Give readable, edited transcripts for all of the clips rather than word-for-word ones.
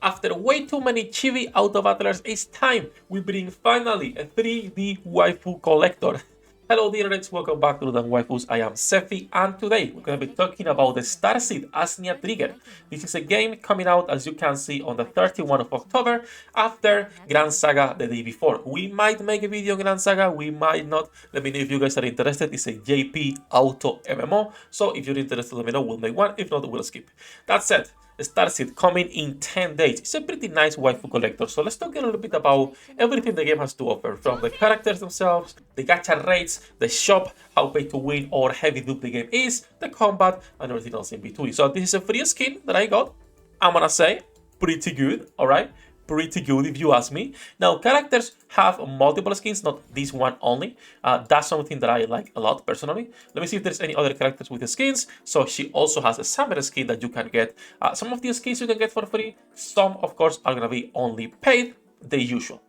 After way too many chibi auto battlers, it's time we bring finally a 3D waifu collector. Hello the internets, welcome back to the Waifus. I am Sefhi, and today we're going to be talking about the Starseed Asnia Trigger. This is a game coming out, as you can see, on the 31st of October after Grand Saga the day before. We might make a video on Grand Saga, we might not. Let me know if you guys are interested. It's a JP Auto MMO, so if you're interested, let me know. We'll make one. If not, we'll skip. That said, Starseed coming in 10 days. It's a pretty nice waifu collector. So let's talk a little bit about everything the game has to offer, from the characters themselves, the gacha rates, the shop, how pay to win or heavy dupe the game is, the combat, and everything else in between. So this is a free skin that I got. I'm gonna say pretty good, alright? Pretty good if you ask me. Now, characters have multiple skins, not this one only. That's something that I like a lot personally. Let me see if there's any other characters with the skins. So she also has a summer skin that you can get. Some of the skins you can get for free. Some, of course, are gonna be only paid. The usual,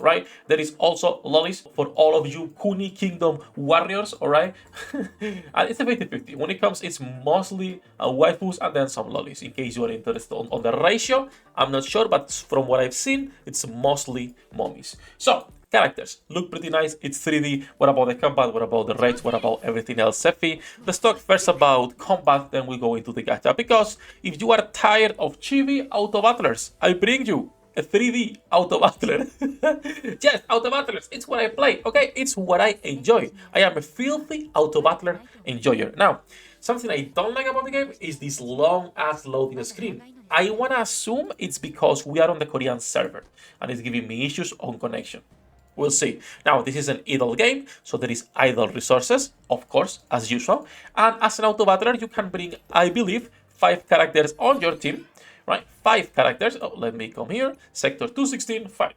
right? There is also lollies for all of you Kuni Kingdom warriors, all right? And it's a 50-50. When it comes, it's mostly waifus and then some lollies, in case you are interested on the ratio. I'm not sure, but from what I've seen, it's mostly mommies. So, characters look pretty nice. It's 3D. What about the combat? What about the rates? What about everything else? Sefhi, let's talk first about combat, then we go into the gacha. Because if you are tired of chibi auto battlers, I bring you a 3D auto battler. Yes, auto battlers, it's what I play, okay? It's what I enjoy. I am a filthy auto battler enjoyer. Now, something I don't like about the game is this long ass loading screen. I wanna assume it's because we are on the Korean server and it's giving me issues on connection. We'll see. Now, this is an idle game, so there is idle resources, of course, as usual. And as an auto battler, you can bring, I believe, 5 characters on your team. Right, 5 characters. Oh, let me come here. Sector 216, 5.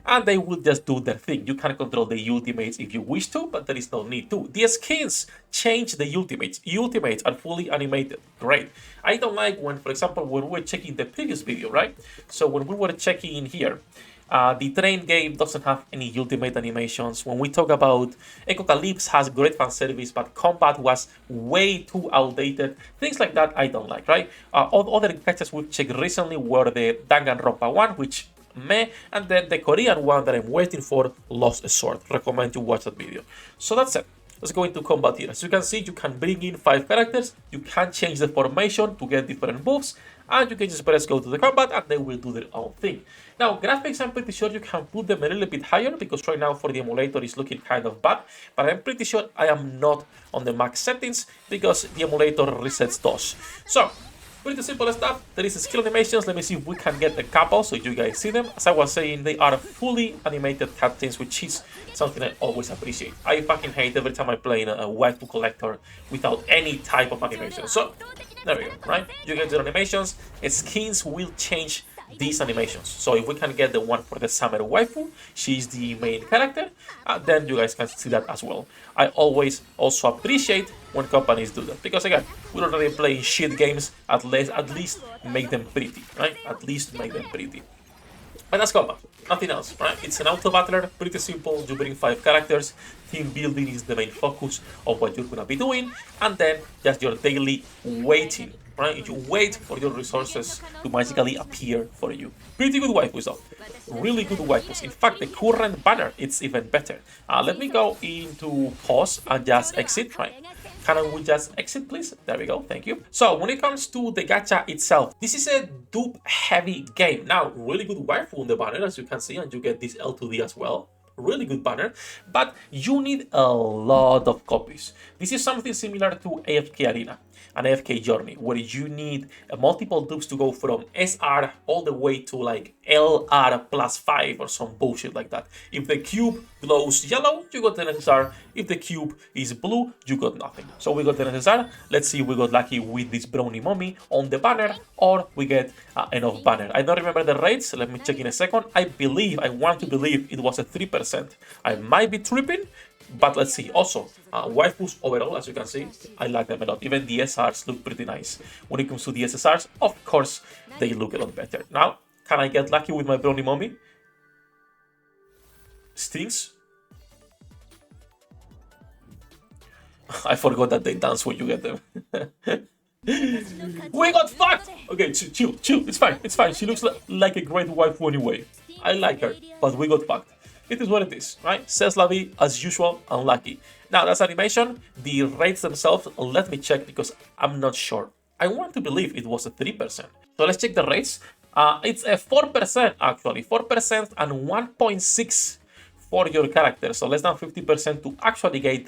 And they will just do their thing. You can control the ultimates if you wish to, but there is no need to. The skins change the ultimates. Ultimates are fully animated. Great. I don't like when, for example, when we were checking the previous video, right? So when we were checking in here, the train game doesn't have any ultimate animations. When we talk about Ecocalypse has great fan service, but combat was way too outdated. Things like that I don't like, right? Other gachas we've checked recently were the Danganronpa one, which meh, and then the Korean one that I'm waiting for, Lost Sword. Recommend you watch that video. So that's it. Let's go into combat here. As you can see, you can bring in 5 characters. You can change the formation to get different moves. And you can just press go to the combat and they will do their own thing. Now, graphics, I'm pretty sure you can put them a little bit higher because right now for the emulator it's looking kind of bad. But I'm pretty sure I am not on the max settings because the emulator resets those. So, pretty simple stuff. There is skill animations. Let me see if we can get a couple so you guys see them. As I was saying, they are fully animated cutscenes, which is something I always appreciate. I fucking hate every time I play a waifu collector without any type of animation. So, there we go, right? You get the animations. Skins will change these animations. So if we can get the one for the summer waifu, she's the main character, then you guys can see that as well. I always also appreciate when companies do that because again, we're already playing shit games. At least make them pretty, right? At least make them pretty. But that's combat, nothing else, right? It's an auto battler, pretty simple. You bring 5 characters. Team building is the main focus of what you're gonna be doing, and then just your daily waiting, right? You wait for your resources to magically appear for you. Pretty good waifus though, really good waifus. In fact, the current banner, it's even better. Let me go into pause and just exit, right? Can we just exit, please? There we go, thank you. So, when it comes to the gacha itself, this is a dupe-heavy game. Now, really good waifu on the banner, as you can see, and you get this L2D as well. Really good banner, but you need a lot of copies. This is something similar to AFK Arena, an AFK journey, where you need multiple dupes to go from SR all the way to like LR plus 5 or some bullshit like that. If the cube glows yellow, you got an SSR. If the cube is blue, you got nothing. So we got an SSR. Let's see if we got lucky with this brownie mommy on the banner, or we get enough banner. I don't remember the rates. Let me check in a second. I want to believe it was a 3%. I might be tripping, but let's see. Also, waifus overall, as you can see, I like them a lot. Even the SRs look pretty nice. When it comes to the SSRs, of course, they look a lot better. Now, can I get lucky with my brownie mommy? Stings? I forgot that they dance when you get them. We got fucked! Okay, chill, chill. It's fine, it's fine. She looks like a great waifu anyway. I like her, but we got fucked. It is what it is, right? Says Lavi, as usual, unlucky. Now, that's animation. The rates themselves, let me check because I'm not sure. I want to believe it was a 3%. So let's check the rates. It's a 4% actually, 4% and 1.6 for your character, so less than 50% to actually get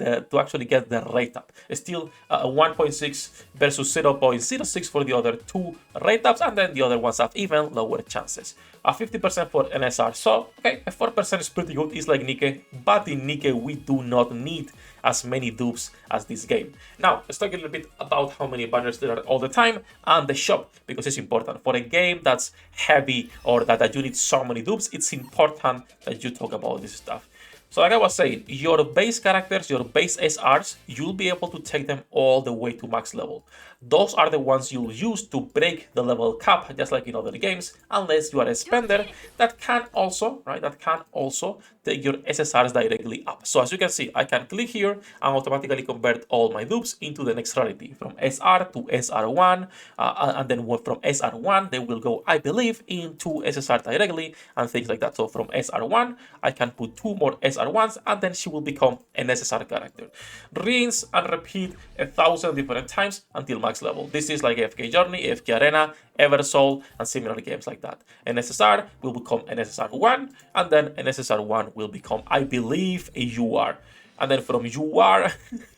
the rate up. Still 1.6 versus 0.06 for the other two rate ups, and then the other ones have even lower chances. 50% for NSR, so okay, a 4% is pretty good. It's like Nikke, but in Nikke we do not need as many dupes as this game. Now, let's talk a little bit about how many banners there are all the time and the shop, because it's important. For a game that's heavy or that you need so many dupes, it's important that you talk about this stuff. So like I was saying, your base characters, your base SRs, you'll be able to take them all the way to max level. Those are the ones you'll use to break the level cap, just like in other games, unless you are a spender that can also, right, take your SSRs directly up. So as you can see, I can click here and automatically convert all my dupes into the next rarity, from SR to SR1, and then from SR1, they will go, I believe, into SSR directly, and things like that. So from SR1, I can put 2 more SR1s, and then she will become an SSR character. Rinse and repeat 1,000 different times until max level. This is like AFK Journey, AFK Arena, Eversoul, and similar games like that. An SSR will become an SSR1, and then an SSR1 will become, I believe, a UR. And then from UR,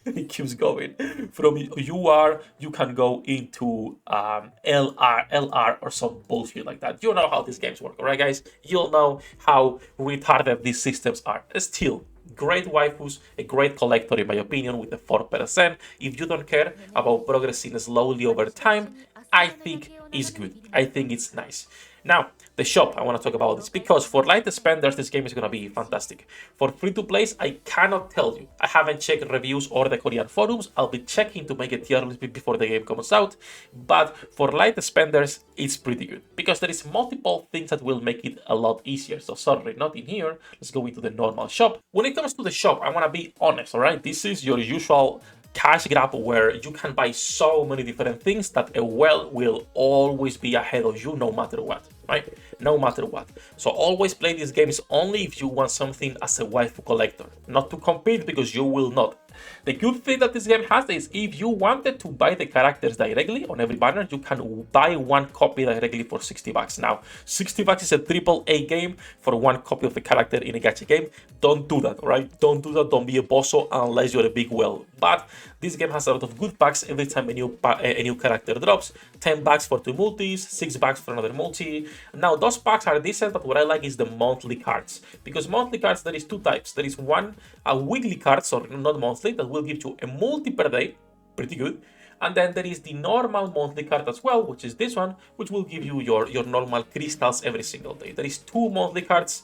it keeps going. From UR, you can go into LR, or some bullshit like that. You know how these games work, alright, guys? You'll know how retarded these systems are. Still, great waifus, a great collector in my opinion, with the 4%. If you don't care about progressing slowly over time, I think it's good. I think it's nice. Now, the shop, I want to talk about this because for light spenders, this game is going to be fantastic. For free-to-plays, I cannot tell you. I haven't checked reviews or the Korean forums. I'll be checking to make a tier list before the game comes out. But for light spenders, it's pretty good because there is multiple things that will make it a lot easier. So sorry, not in here. Let's go into the normal shop. When it comes to the shop, I want to be honest, all right? This is your usual cash grab where you can buy so many different things that a well will always be ahead of you no matter what, right? No matter what. So always play these games only if you want something as a waifu collector, not to compete, because you will not. The good thing that this game has is if you wanted to buy the characters directly on every banner, you can buy one copy directly for 60 bucks. Now, 60 bucks is a AAA game for one copy of the character in a gacha game. Don't do that, right? Don't do that. Don't be a bosso unless you're a big whale. But this game has a lot of good packs every time a new character drops. 10 bucks for 2 multis, 6 bucks for another multi. Now, those packs are decent, but what I like is the monthly cards. Because monthly cards, there is 2 types. There is one, a weekly card, sorry, not monthly, that will give you a multi per day, pretty good. And then there is the normal monthly card as well, which is this one, which will give you your normal crystals every single day. There is 2 monthly cards.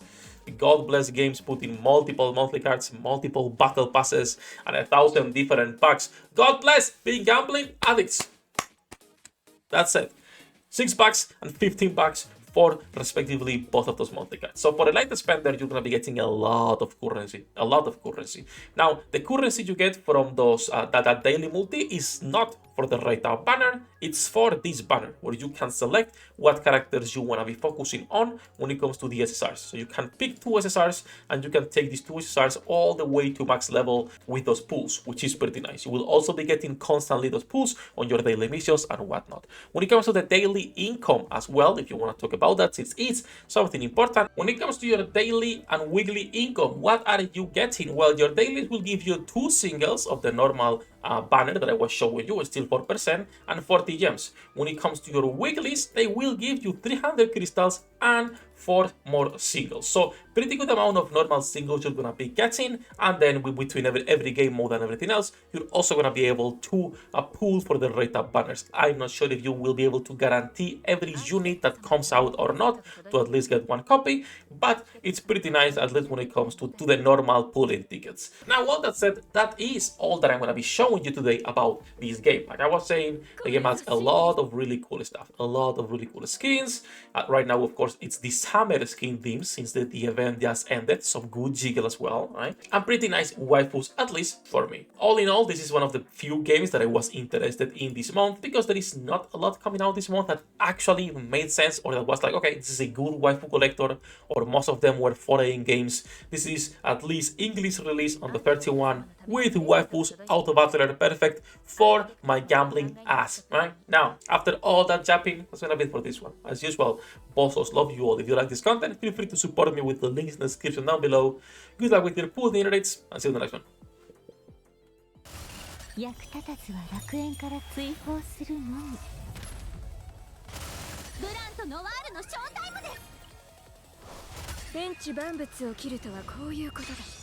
God bless games putting multiple monthly cards, multiple battle passes, and 1,000 different packs. God bless being gambling addicts. That's it. 6 bucks and 15 bucks for respectively both of those monthly cards. So for a light spender, you're gonna be getting a lot of currency, Now, the currency you get from those that daily multi is not for the right now banner, it's for this banner where you can select what characters you want to be focusing on when it comes to the SSRs. So you can pick 2 SSRs and you can take these 2 SSRs all the way to max level with those pulls, which is pretty nice. You will also be getting constantly those pulls on your daily missions and whatnot. When it comes to the daily income as well, if you want to talk about that, since it's something important, when it comes to your daily and weekly income, what are you getting? Well, your dailies will give you 2 singles of the normal banner that I was showing you, still 4%, and 40 gems. When it comes to your weeklies, they will give you 300 crystals and 4 more singles. So pretty good amount of normal singles you're gonna be getting, and then between every game mode and everything else, you're also gonna be able to pull for the rate up banners. I'm not sure if you will be able to guarantee every unit that comes out or not to at least get 1 copy, but it's pretty nice, at least when it comes to the normal pulling tickets. Now, all that said, that is all that I'm gonna be showing showing you today about this game. Like I was saying, the game has a lot of really cool stuff, a lot of really cool skins. Right now, of course, it's the summer skin theme since the event just ended. Some good jiggle as well, right? And pretty nice waifus, at least for me. All in all, this is one of the few games that I was interested in this month because there is not a lot coming out this month that actually made sense or that was like, okay, this is a good waifu collector, or most of them were foreign games. This is at least English release on the 31 with waifus, auto battler, perfect for my gambling ass, right? Now, after all that japping, that's gonna be it for this one. As usual, bossos, love you all. If you like this content, feel free to support me with the links in the description down below. Good luck with your pool dinner dates, and see you in the next one. 役立たずは楽園から追放するのみ。ブランとノワールのショータイムです。天地万物を切るとはこういうことだ。